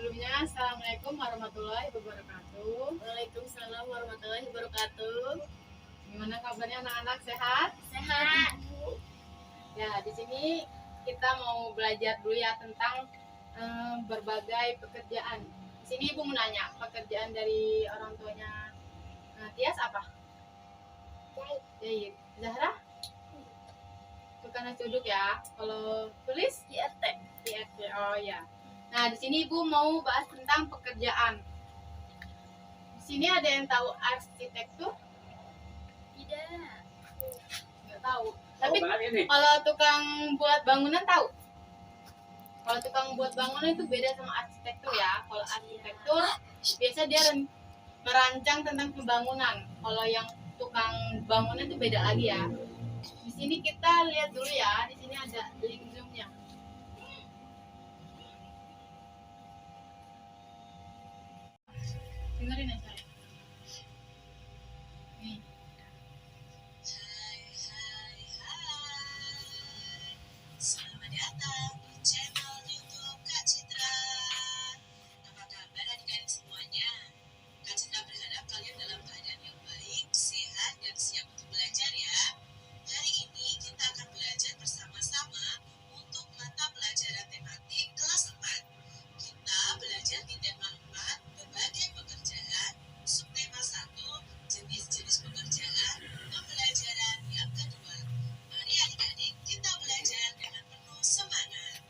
Sebelumnya, Assalamualaikum warahmatullahi wabarakatuh. Waalaikumsalam warahmatullahi wabarakatuh. Gimana kabarnya anak-anak, sehat? Sehat. Ya, di sini kita mau belajar dulu ya tentang berbagai pekerjaan. Di sini Ibu mau nanya, pekerjaan dari orang tuanya Tias apa? Jahit. Zahra? Tukang nasi uduk ya. Kalau tulis? IRT. Oh ya. Nah, di sini Ibu mau bahas tentang pekerjaan. Di sini ada yang tahu arsitektur? Tidak. Nggak tahu. Tapi kalau tukang buat bangunan tahu? Kalau tukang buat bangunan itu beda sama arsitektur ya. Kalau arsitektur biasa dia merancang tentang pembangunan. Kalau yang tukang bangunan itu beda lagi ya. Di sini kita lihat dulu ya. Di sini ada link zoomnya. Dengerin ya saya. Nih. Selamat datang di channel YouTube Kak Citra. Apa kabar adik-adik semuanya? Kak Citra berharap kalian dalam keadaan yang baik, sehat, dan siap untuk belajar ya. Hari ini kita akan belajar bersama-sama untuk mata pelajaran tematik kelas 4. Kita belajar di tema 4, berbagai pekerjaan, subtema 1, jenis-jenis pekerjaan, pembelajaran yang kedua. Mari adik-adik kita belajar dengan penuh semangat.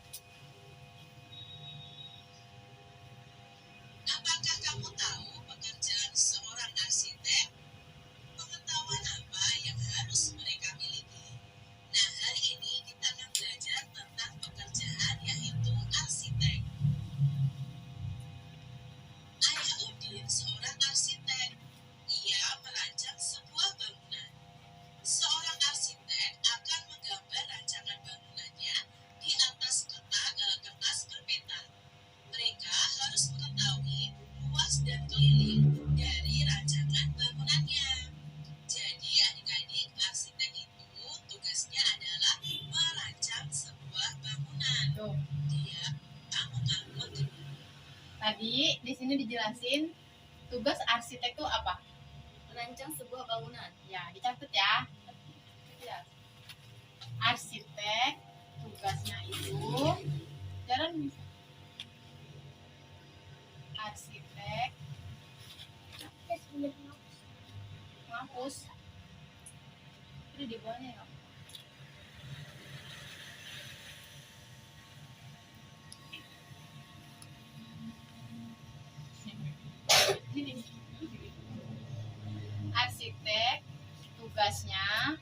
Apakah kamu tahu pekerjaan seorang arsitek? Pengetahuan apa yang harus mereka miliki? Nah, hari ini kita akan belajar tentang pekerjaan yaitu arsitek. Ayah Udin seorang arsitek. Ia merancang sebuah bangunan. Seorang arsitek akan menggambar rancangan bangunannya di atas kertas berpeta. Mereka harus mengetahui luas dan keliling dari rancangan bangunannya. Jadi adik-adik, arsitek itu tugasnya adalah merancang sebuah bangunan. Tuh. Dia bangun-bangun. Tadi di sini dijelasin tugas arsitek itu apa? Merancang sebuah bangunan. Ya, dicatat ya. Arsitek tugasnya itu jalan arsitek menghapus itu di bawahnya ya. Sini. Arsitek tugasnya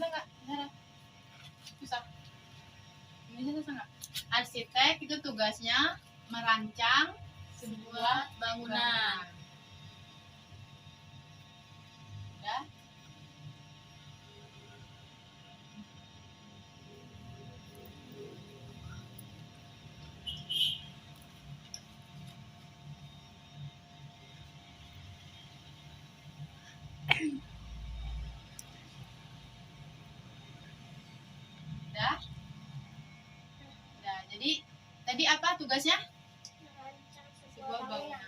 enggak Zara. Susah. Ini susah nggak? Arsitek itu tugasnya merancang sebuah bangunan. Udah? Udah? Udah. Jadi tadi apa tugasnya? Sebuah bangunan.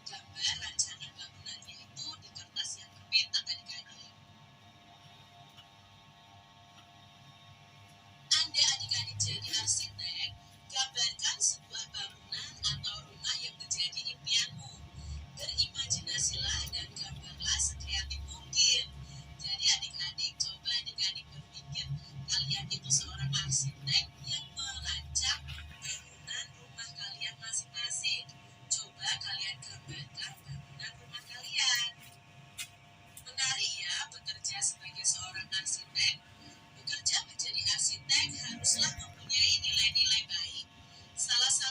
Gambar rancangan bangunannya itu di kertas yang berpeta adik-adik. Anda adik-adik jadi arsitek, gambarkan sebuah bangunan atau rumah yang menjadi impianmu. Berimajinasilah dan gambarlah sekreatif mungkin. Jadi adik-adik, coba adik-adik berpikir kalian itu seorang arsitek yang merancang bangunan rumah kalian masing-masing. Coba kalian gambarkan bangunan rumah kalian. Menarik ya bekerja sebagai seorang arsitek. Bekerja menjadi arsitek haruslah mempunyai nilai-nilai baik. Salah satu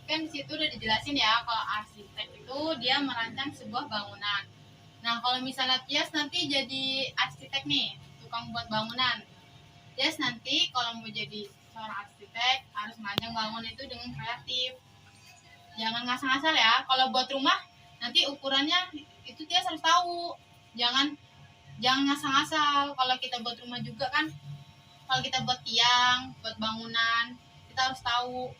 kan di situ udah dijelasin ya kalau arsitek itu dia merancang sebuah bangunan. Nah, kalau misalnya Tias nanti jadi arsitek nih, tukang buat bangunan. Tias nanti kalau mau jadi seorang arsitek harus merancang bangunan itu dengan kreatif. Jangan ngasal-ngasal ya. Kalau buat rumah nanti ukurannya itu Tias harus tahu. Jangan ngasal-ngasal. Kalau kita buat rumah juga kan, kalau kita buat tiang, buat bangunan, kita harus tahu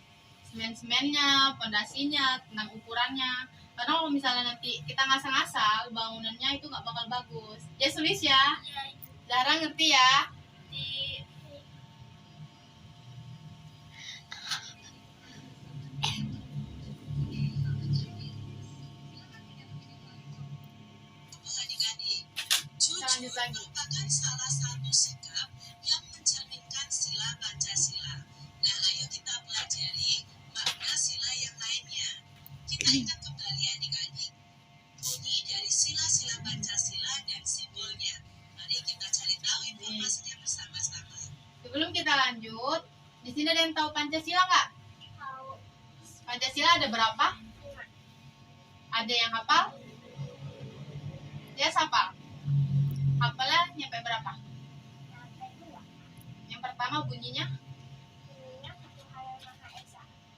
semen-semennya, pondasinya, tentang ukurannya. Karena kalau misalnya nanti kita ngasal-ngasal, bangunannya itu nggak bakal bagus. Ya tulis ya. Iya, Ibu. Zara ngerti ya? Di Adik-adik, Lanjut jujur lagi. merupakan salah satu sikap yang mencerminkan sila Pancasila. Nah, ayo kita pelajari makna sila yang lainnya. Kita ingat kembali adik-adik, bunyi dari sila-sila Pancasila dan simbolnya. Mari kita cari tahu informasinya bersama-sama. Sebelum kita lanjut, di sini ada yang tahu Pancasila nggak? tahu Pancasila ada berapa? Ada yang hafal? Dia hafal. Hafalnya nyampe berapa? Yang pertama bunyinya,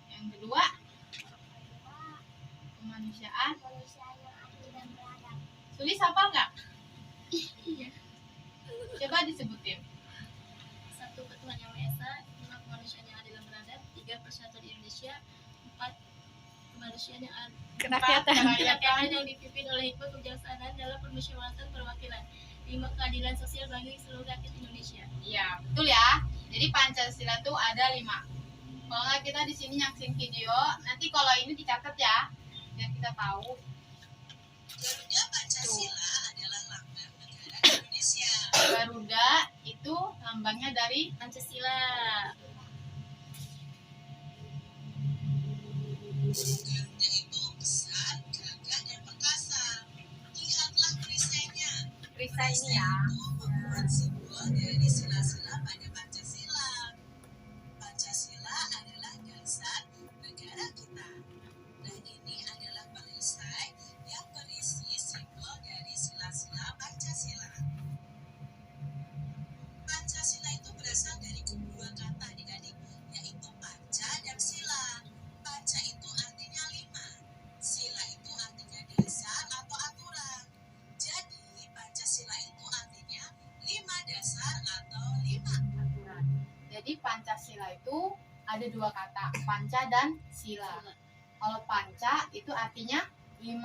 yang kedua kemanusiaan. Sulis hafal nggak? Coba disebutin. 1. Ketuhanan Yang Maha Esa. 5. Kemanusiaan yang adil dan beradab. 3. Persatuan Indonesia. 4. Kemanusiaan yang adil. Kerakyatan. Yang dipimpin oleh hikmah kebijaksanaan dalam permusyawaratan perwakilan. 5. Keadilan sosial bagi seluruh rakyat Indonesia. Iya, betul ya. Jadi Pancasila tuh ada 5. Kalau nggak kita di sini nyaksin video, nanti kalau ini dicatat ya, biar kita tahu. Garuda Pancasila adalah lambang negara Indonesia. Garuda itu lambangnya dari Pancasila. Garuda itu besar, gagah, dan perkasa. Lihatlah perisainya. perisai ini ya. Itu membuat simbol dari sila-sila pada Pancasila. Pancasila adalah dasar negara kita. Dan ini adalah perisai yang berisi simbol dari sila-sila Pancasila. Pancasila itu berasal dari kedua kata adik-adik, yaitu panca dan sila. Panca itu artinya 5. Sila itu artinya dasar atau aturan. Jadi Pancasila itu artinya 5 dasar atau 5 Aturan. Jadi Pancasila itu ada 2 kata, panca dan sila. Kalau panca itu artinya 5.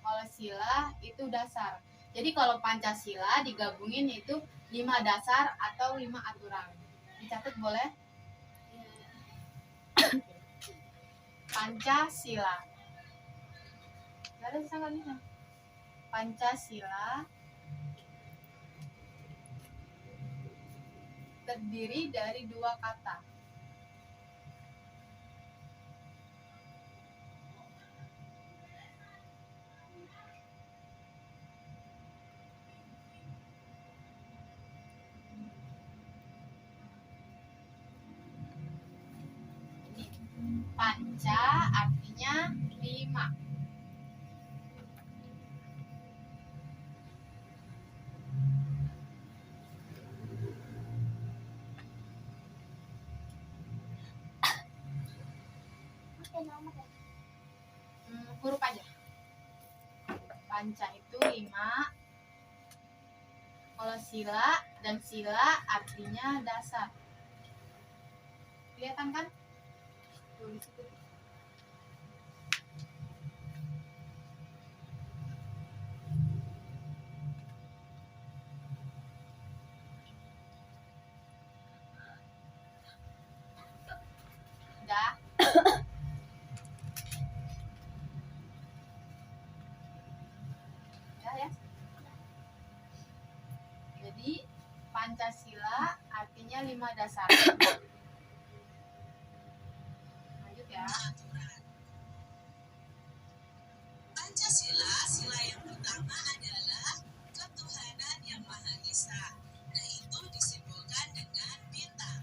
Kalau sila itu dasar. Jadi kalau Pancasila digabungin itu 5 dasar atau 5 aturan. Dicatat boleh? Pancasila. Gak ada susah nggak bisa. Pancasila terdiri dari 2 kata. Panca artinya 5. Huruf aja. Panca itu 5. Kalau sila dan sila artinya dasar. Kelihatan kan? Tuh, di situ. Udah. Udah ya. Jadi Pancasila artinya 5 dasar. Lanjut ya. aturan. Pancasila, sila yang pertama adalah ketuhanan yang Maha Esa. Nah, itu disimbolkan dengan bintang.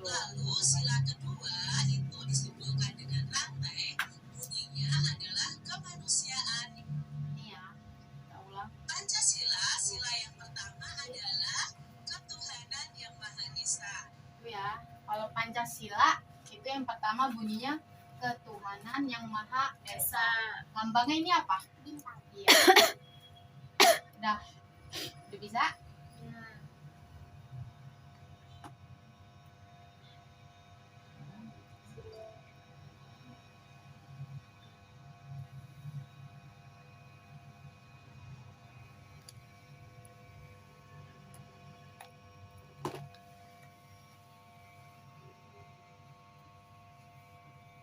Lalu sila kedua itu disimpulkan dengan rantai, bunyinya adalah kemanusiaan. Ini ya, kita ulang. Pancasila, sila yang pertama adalah ketuhanan yang Maha Esa. Itu ya, kalau Pancasila itu yang pertama bunyinya ketuhanan yang Maha Esa. Lambangnya ini apa? Bintang. Iya. Udah bisa? Ya.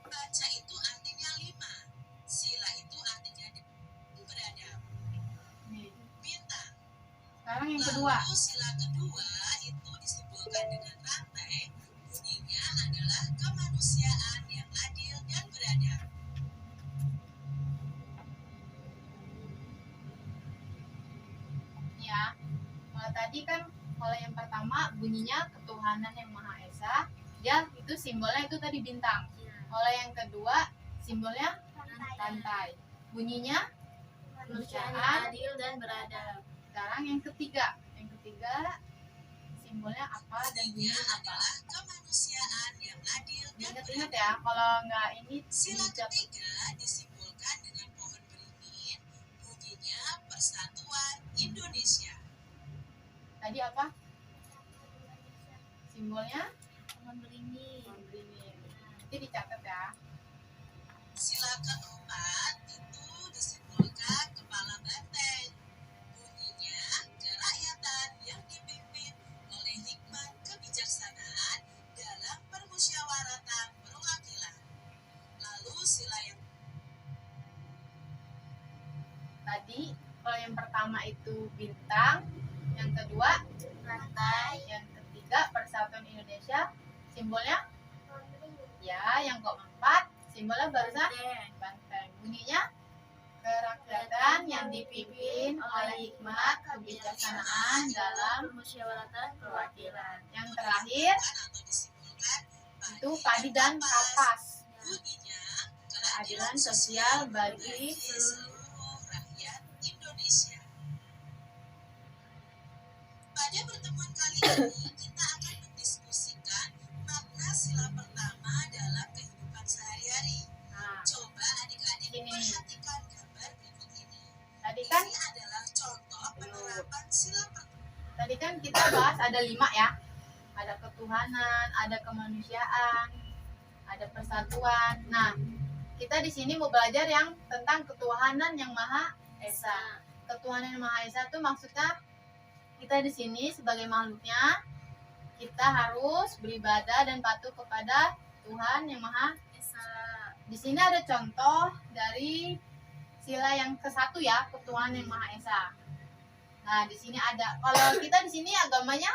Baca itu artinya 5. Sila itu artinya beradab. Nih. Bintang. Sekarang yang kedua. Lalu sila kedua itu disimpulkan dengan rantai, bunyinya adalah kemanusiaan yang adil dan beradab. Ya, kalau tadi kan kalau yang pertama bunyinya ketuhanan yang Maha Esa, dia itu simbolnya itu tadi bintang. Ya. Kalau yang kedua simbolnya Rantai. rantai, bunyinya Kemanusiaan yang adil dan beradab. sekarang yang ketiga simbolnya apa dan Bunyinya bunyinya apa? adalah kemanusiaan yang adil dan Ingat-ingat beradab. ya, kalau nggak ini Sila dicatat. ketiga disimpulkan dengan pohon beringin, bunyinya Persatuan Indonesia. Tadi apa simbolnya? Pohon beringin. Pohon beringin. Nanti dicatat ya. Sila keempat itu disimpulkan kepala banteng, bunyinya kerakyatan yang dipimpin oleh hikmat kebijaksanaan dalam permusyawaratan perwakilan. Lalu sila yang Tadi kalau yang pertama itu bintang, yang kedua Rantai. yang ketiga Persatuan Indonesia, simbolnya Pohon beringin. ya, yang keempat simbolnya barusan Banteng. banteng, bunyinya kerakyatan yang dipimpin oleh hikmat kebijaksanaan dalam permusyawaratan perwakilan. yang terakhir atau disimpulkan itu padi dan kapas, bunyinya keadilan sosial bagi seluruh rakyat Indonesia. Pada pertemuan kali ini kita akan mendiskusikan makna sila pertama dalam kehidupan sehari-hari. nah Coba adik-adik Ini. perhatikan gambar berikut ini. tadi kan Ini adalah contoh penerapan sila pertama. tadi kan kita bahas ada 5 ya, ada ketuhanan, ada kemanusiaan, ada persatuan. Nah, kita di sini mau belajar yang tentang ketuhanan yang Maha Esa. Ketuhanan yang Maha Esa itu maksudnya kita di sini sebagai makhluknya kita harus beribadah dan patuh kepada Tuhan yang Maha Esa. Di sini ada contoh dari sila yang ke-1 ya, ketuhanan yang Maha Esa. Nah, di sini ada. Kalau kita di sini agamanya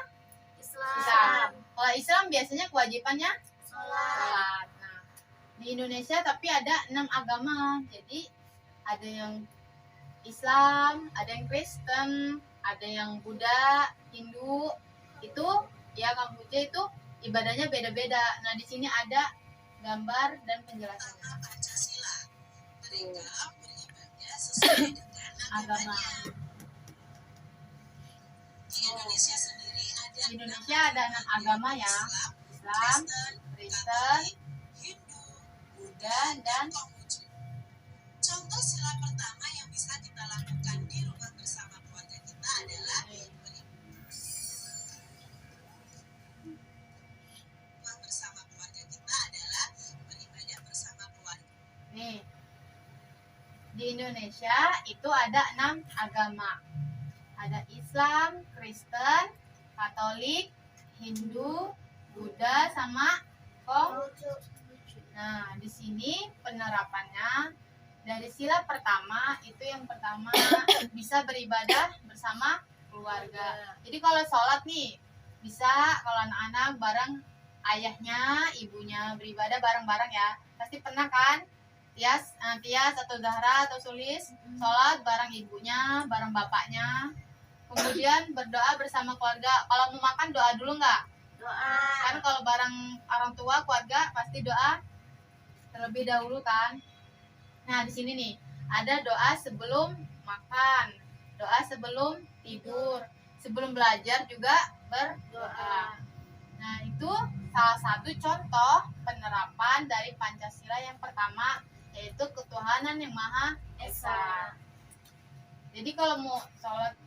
Islam. Islam. Kalau Islam biasanya kewajibannya Sholat. sholat. Nah, di Indonesia tapi ada 6 agama. Jadi ada yang Islam, ada yang Kristen, ada yang Buddha, Hindu. Itu ya Kamboja itu ibadahnya beda-beda. Nah, di sini ada gambar dan penjelasannya. Pertama Pancasila. Mereka beribadah sesuai dengan Agama. agamanya. Di Indonesia sendiri ada Di Indonesia ada 6 agama ya. Islam, Islam, Kristen, Kristen, Hindu, Buddha, dan Konghucu. Contoh sila pertama yang bisa kita lakukan di rumah bersama keluarga kita adalah rumah bersama keluarga kita adalah beribadah bersama keluarga. nih. Di Indonesia itu ada 6 agama. Ada Islam, Kristen, Katolik, Hindu, Buddha, sama Konghucu. Nah, di sini penerapannya dari sila pertama itu yang pertama bisa beribadah bersama keluarga. Jadi kalau sholat nih bisa kalau anak-anak bareng ayahnya, ibunya beribadah bareng-bareng ya. Pasti pernah kan? Tias atau Zahra atau Sulis sholat bareng ibunya, bareng bapaknya. Kemudian berdoa bersama keluarga. Kalau mau makan doa dulu nggak? Doa. Kan kalau barang orang tua keluarga pasti doa terlebih dahulu kan. Nah di sini nih ada doa sebelum makan, doa sebelum tidur, sebelum belajar juga berdoa. Nah itu salah satu contoh penerapan dari Pancasila yang pertama, yaitu ketuhanan yang Maha Esa. Jadi kalau mau sholat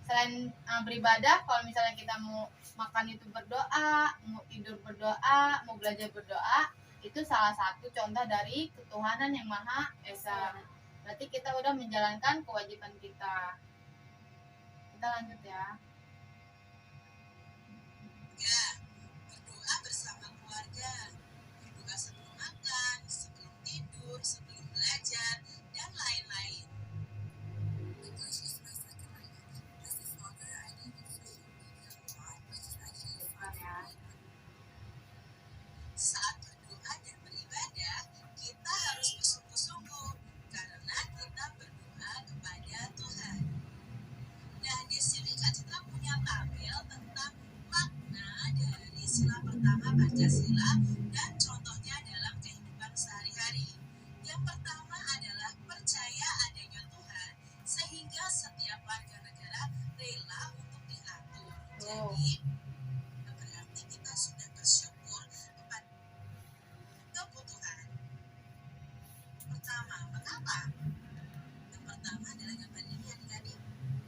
selain beribadah, kalau misalnya kita mau makan itu berdoa, mau tidur berdoa, mau belajar berdoa, itu salah satu contoh dari ketuhanan yang Maha Esa. Berarti kita udah menjalankan kewajiban kita. Kita lanjut ya. 3. Berdoa bersama keluarga. Berdoa sebelum makan, sebelum tidur, sebelum belajar, dan lain-lain. Saat berdoa dan beribadah, kita harus bersungguh-sungguh karena kita berdoa kepada Tuhan. Nah, di sini Kak Citra punya tabel tentang makna dari sila pertama Pancasila dan contohnya dalam kehidupan sehari-hari. Yang pertama adalah percaya adanya Tuhan sehingga setiap warga negara rela untuk diatur. Jadi, berarti kita sudah bersyukur kepada kebutuhan. Pertama, mengapa? Yang pertama adalah gambar ini adik-adik.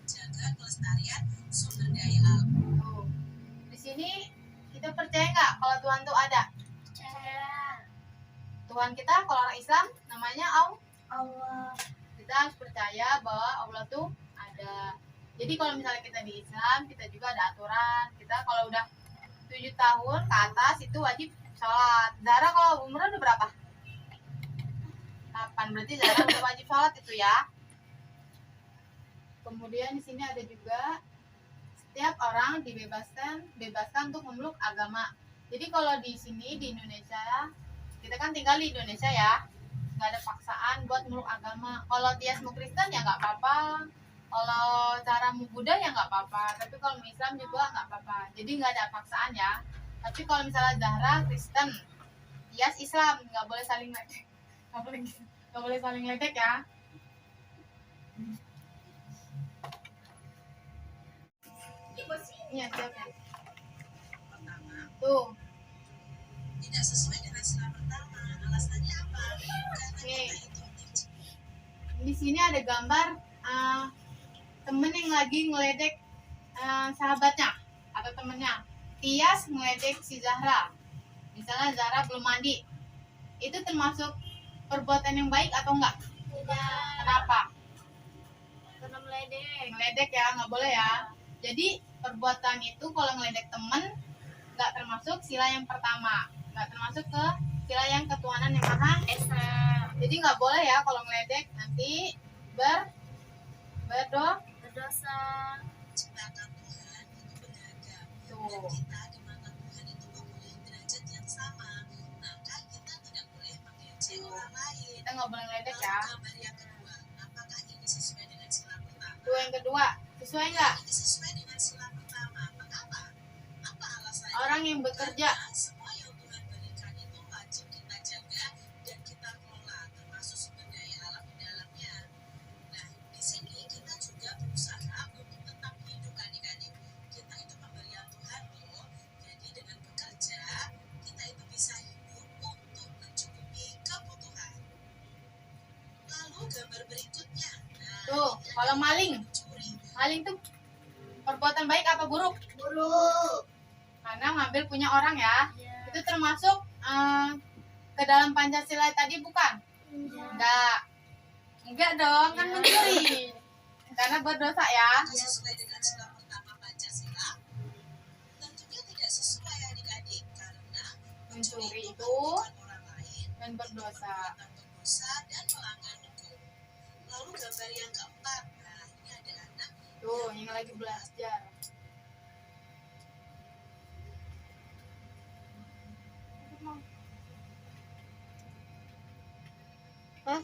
Jaga kelestarian sumber daya alam. Tuh. Di sini kita percaya nggak kalau Tuhan tuh ada? Percaya. Tuhan kita kalau orang Islam namanya Allah. Kita harus percaya bahwa Allah tuh ada. Jadi kalau misalnya kita di Islam, kita juga ada aturan. Kita kalau udah 7 tahun ke atas itu wajib sholat. Zara kalau umur udah berapa? 8. Berarti Zara udah wajib sholat itu ya. Kemudian di sini ada juga setiap orang bebaskan untuk memeluk agama. Jadi kalau di sini di Indonesia, kita kan tinggal di Indonesia ya, nggak ada paksaan buat meluk agama. Kalau Tiasmu Kristen ya nggak apa-apa, kalau caramu Buddha ya nggak apa-apa, tapi kalau Islam juga nggak apa-apa. Jadi nggak ada paksaan ya. Tapi kalau misalnya Zahra Kristen, Tias Islam, nggak boleh saling ledek, nggak boleh saling ledek ya. Iya siap ya. Pertama, Tuh, tidak sesuai dengan sila pertama. Alasannya apa? Karena Oke. kita itu di sini ada gambar temen yang lagi ngeledek sahabatnya atau temennya. Tias ngeledek si Zahra. Misalnya Zahra belum mandi. Itu termasuk perbuatan yang baik atau enggak? Tidak. Kenapa? Karena meledek. Ngeledek ya, nggak boleh ya. Jadi perbuatan itu kalau ngeledek temen nggak termasuk sila yang pertama, nggak termasuk ke sila yang ketuhanan yang Maha Esa. Jadi nggak boleh ya kalau ngeledek, nanti Berdosa. ciptakan Tuhan itu beragam. Dan tuh. kita di mata Tuhan itu mempunyai derajat yang sama. Maka kita tidak boleh mengejek orang lain. Kita nggak boleh ngeledek Lalu ya. gambar yang kedua, apakah ini sesuai dengan sila pertama? Tuh yang kedua, sesuai nggak? Ini sesuai dengan sila pertama. Mengapa? Apa alasannya? Orang yang bekerja. Karena semua yang Tuhan berikan itu wajib kita jaga dan kita kelola, termasuk sumber daya alam di dalamnya. Nah, di sini kita juga berusaha untuk tetap hidup adik-adik. Kita itu pemberian Tuhan loh. Jadi dengan bekerja, kita itu bisa hidup untuk mencukupi kebutuhan. Lalu gambar berikutnya. Nah, Tuh, ini kalau adalah maling. mencuri. Maling tuh perbuatan baik apa buruk? Buruk. Karena ngambil punya orang ya. Iya. Itu termasuk ke dalam Pancasila tadi bukan? Enggak. Enggak dong, kan Iya. mencuri. Karena berdosa ya. Tidak sesuai dengan sila pertama Pancasila. Tentunya tidak sesuai adik-adik karena Mencuri itu merugikan orang lain, dan berdosa. perbuatan berdosa dan melanggar hukum. Lalu gambar yang keempat, nah ini ada anak Tuh, yang lagi belajar. Hah?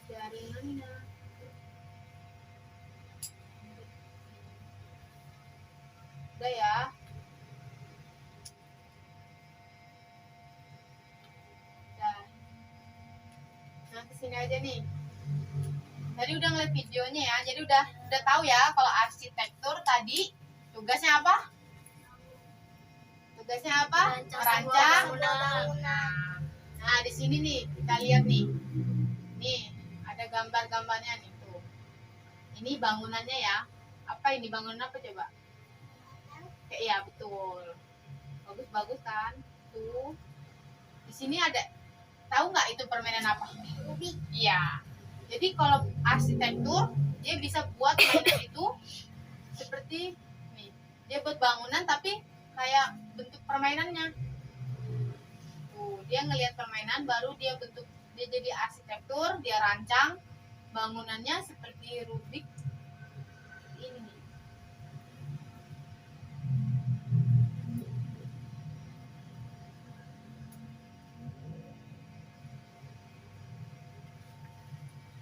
Biar adonannya. Udah ya. Udah. Nah, kesini aja nih. Tadi udah ngeliat videonya ya, jadi udah tahu ya kalau arsitektur tadi tugasnya apa? Tugasnya apa? Merancang. Nah, di sini nih kita lihat nih. Nih, ada gambar-gambarnya nih tuh. Ini bangunannya ya. Apa ini bangunan apa coba? Kayak ya betul. Bagus-bagus kan? Tuh. Di sini ada, tahu nggak itu permainan apa? Iya. Jadi kalau arsitektur dia bisa buat mainan itu seperti nih. Dia buat bangunan tapi kayak bentuk permainannya. Tuh, dia ngelihat permainan baru dia bentuk, dia jadi arsitektur, dia rancang bangunannya seperti Rubik ini.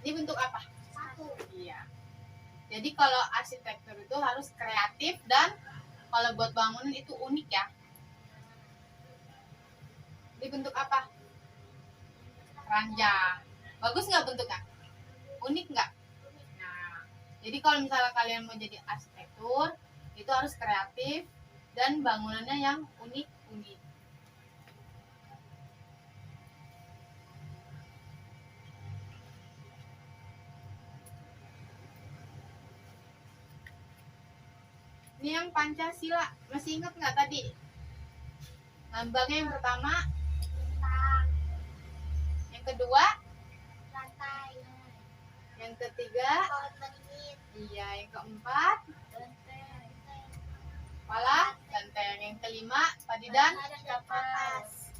Ini bentuk apa? Satu. Iya. Jadi kalau arsitektur itu harus kreatif dan kalau buat bangunan itu unik ya. Ini bentuk apa? Ranjang. Bagus nggak bentuknya? Unik nggak? Nah, jadi kalau misalnya kalian mau jadi arsitektur, itu harus kreatif dan bangunannya yang unik-unik. Ini yang Pancasila, masih ingat nggak tadi? Lambangnya yang pertama, Bintang. yang kedua, Lantai. yang ketiga, Pohon menit. iya, yang keempat, Benteng. kepala, ganteng, yang kelima, padidan, Kapas.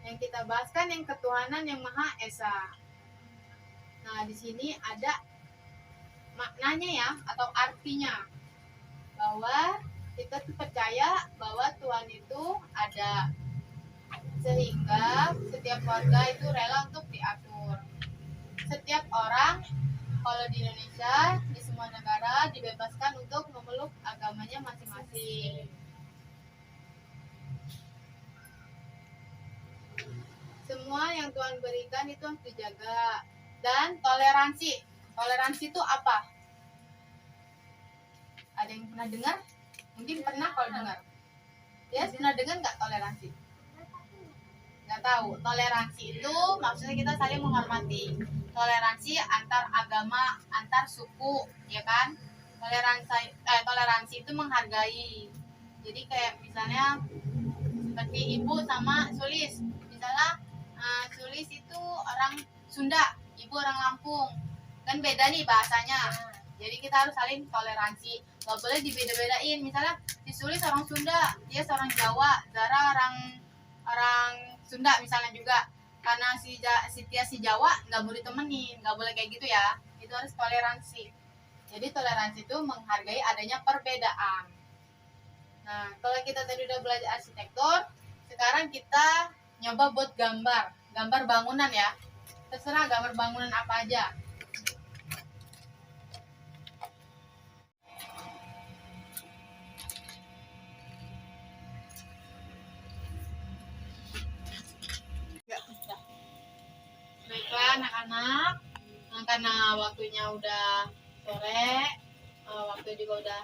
yang kita bahas kan yang ketuhanan yang Maha Esa. Nah, di sini ada maknanya ya atau artinya bahwa kita tuh percaya bahwa Tuhan itu ada, sehingga setiap warga itu rela untuk diatur. Setiap orang kalau di Indonesia, di semua negara dibebaskan untuk memeluk agamanya masing-masing. Semua yang Tuhan berikan itu harus dijaga. Dan toleransi. Toleransi itu apa? Ada yang pernah dengar? Mungkin pernah kalau dengar. Ya, pernah dengar nggak toleransi? Nggak tahu. Toleransi itu maksudnya kita saling menghormati. Toleransi antar agama, antar suku, ya kan? Toleransi itu menghargai. Jadi kayak misalnya seperti ibu sama Sulis. Misalnya Sulis itu orang Sunda, ibu orang Lampung. Kan beda nih bahasanya. Jadi kita harus saling toleransi. Gak boleh dibeda-bedain. Misalnya si Sulis orang Sunda, dia seorang Jawa, Zara orang Sunda misalnya juga. Karena si Tia si Jawa nggak boleh temenin, nggak boleh kayak gitu ya. Itu harus toleransi. Jadi toleransi itu menghargai adanya perbedaan. Nah, kalau kita tadi udah belajar arsitektur, sekarang kita nyoba buat gambar bangunan ya. Terserah gambar bangunan apa aja. Baiklah anak-anak, karena waktunya udah sore, waktu juga udah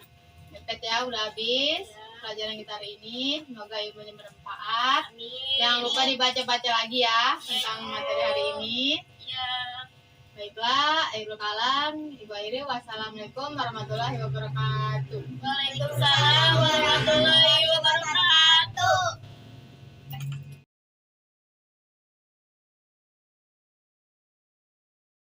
mepet ya, udah habis pelajaran kita hari ini. Semoga ilmunya bermanfaat. Jangan lupa dibaca-baca lagi ya tentang materi hari ini. Baiklah, akhirul kalam, Ibu Airi, wassalamualaikum warahmatullahi wabarakatuh. Waalaikumsalam warahmatullahi wabarakatuh.